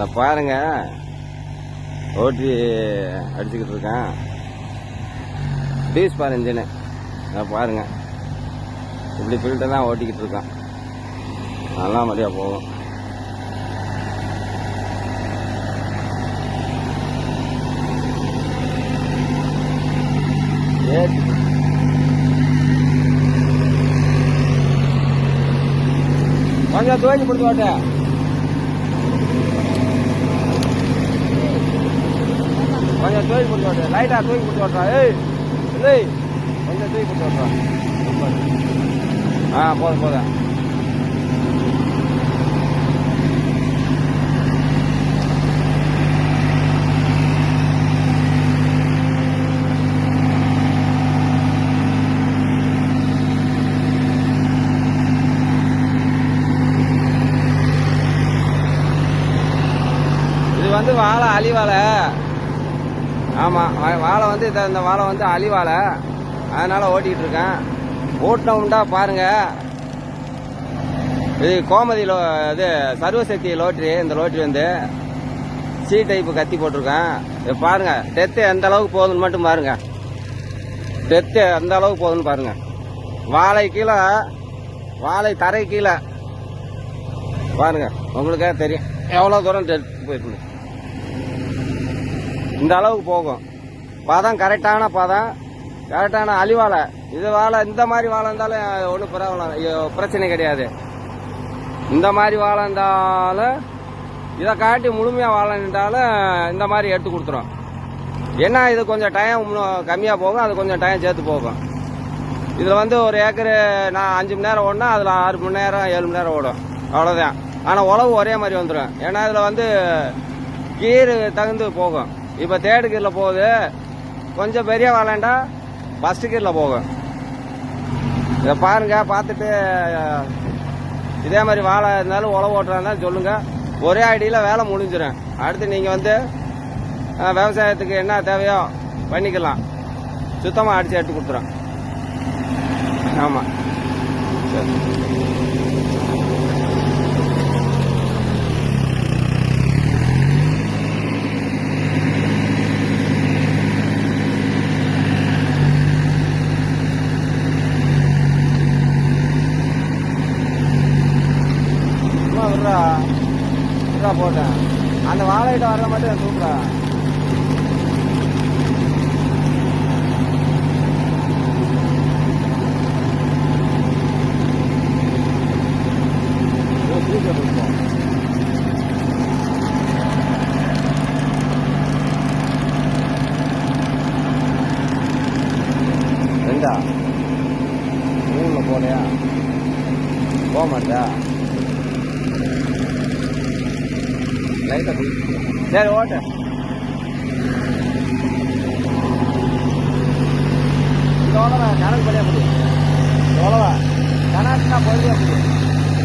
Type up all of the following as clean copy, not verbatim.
அதை பாருங்க, ஓட்டி அடிச்சுக்கிட்டு இருக்கேன். டீஸ் பாரு இன்ஜினு, அதை பாருங்க. இப்படி ஃபில்டர் தான் ஓட்டிக்கிட்டு இருக்கான். நல்லா மாதிரியா போகும். கொஞ்சம் துவைச்சு கொடுத்து வாட்ட, கொஞ்சம் துவைச்சு கொடுத்து வாட்ட, லைட்டா துவைச்சு கொடுத்து வாட்டா. இல்லை கொஞ்சம் துவைச்சு கொடுத்து வாட்டா. போதும் போதும். வந்து வாழை அழிவாழை. ஆமாம், வாழை வந்து இந்த வாழை வந்து அழிவாழை, அதனால் ஓட்டிகிட்டு இருக்கேன். ஓட்டினோம்டா பாருங்க, இது கோமதி இது சர்வசக்தி லோட்ரி. இந்த லோட்ரி வந்து சி டைப்பு கத்தி போட்டிருக்கேன். இது பாருங்க, டெத்து எந்த அளவுக்கு போகுதுன்னு மட்டும் பாருங்க. டெத்து எந்த அளவுக்கு போகுதுன்னு பாருங்க. வாழை கீழே, வாழை தரை கீழே பாருங்க, உங்களுக்கே தெரியும் எவ்வளோ தூரம் டெத்து போயிருக்கு. இந்த அளவுக்கு போகும். பதம் கரெக்டான பதம், கரெக்டான அழிவாழை. இது வாழை, இந்த மாதிரி வாழை இருந்தாலும் ஒன்றும் பிரச்சனை கிடையாது. இந்த மாதிரி வாழை இருந்தாலும், இதை காட்டி முழுமையாக வாழை இருந்தாலும் இந்த மாதிரி எடுத்து கொடுத்துரும். ஏன்னா இது கொஞ்சம் டைம் கம்மியாக போகும், அது கொஞ்சம் டைம் சேர்த்து போகும். இதில் வந்து ஒரு ஏக்கரு நான் 5 மணி நேரம் ஓடினா அதில் 6 மணி நேரம் 7 மணி நேரம் ஓடும், அவ்வளோதான். ஆனால் உழவு ஒரே மாதிரி வந்துடும். ஏன்னா இதில் வந்து கீர் தகுந்து போகும். இப்போ தேர்டு கீரில் போகுது, கொஞ்சம் பெரிய வாழைண்டா ஃபஸ்ட்டு கீரில் போகும். இதை பாருங்க, பார்த்துட்டு இதே மாதிரி வாழை இருந்தாலும் உழவு ஓட்டுறா சொல்லுங்கள். ஒரே ஐடியில் வேலை முடிஞ்சிடும். அடுத்து நீங்கள் வந்து விவசாயத்துக்கு என்ன தேவையோ பண்ணிக்கலாம். சுத்தமாக அடித்து எடுத்து கொடுத்துரும். ஆமாம், சரி. போட்டேன் அந்த வாழையிட்ட வர மட்டும் தூக்குறா. ரெண்டா 3 போலையா போக மாட்டா. சரி ஓட்டு. எவ்வளோவா கணக்கு பண்ணியா முடியும்? எவ்வளோவா கணக்குனா பொழுதா முடியும்?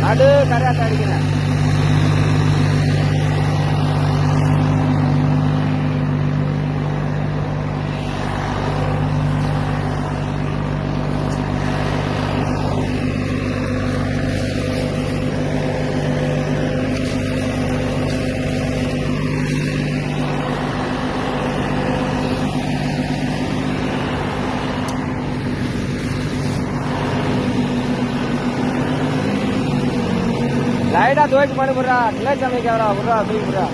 நடு கரையாட்ட அடிக்கிறேன். லைட்டா துவைக்கு பண்ணி விடுறா, கிளை சமைக்கிறா விடுறா, தூக்கி விடுறா.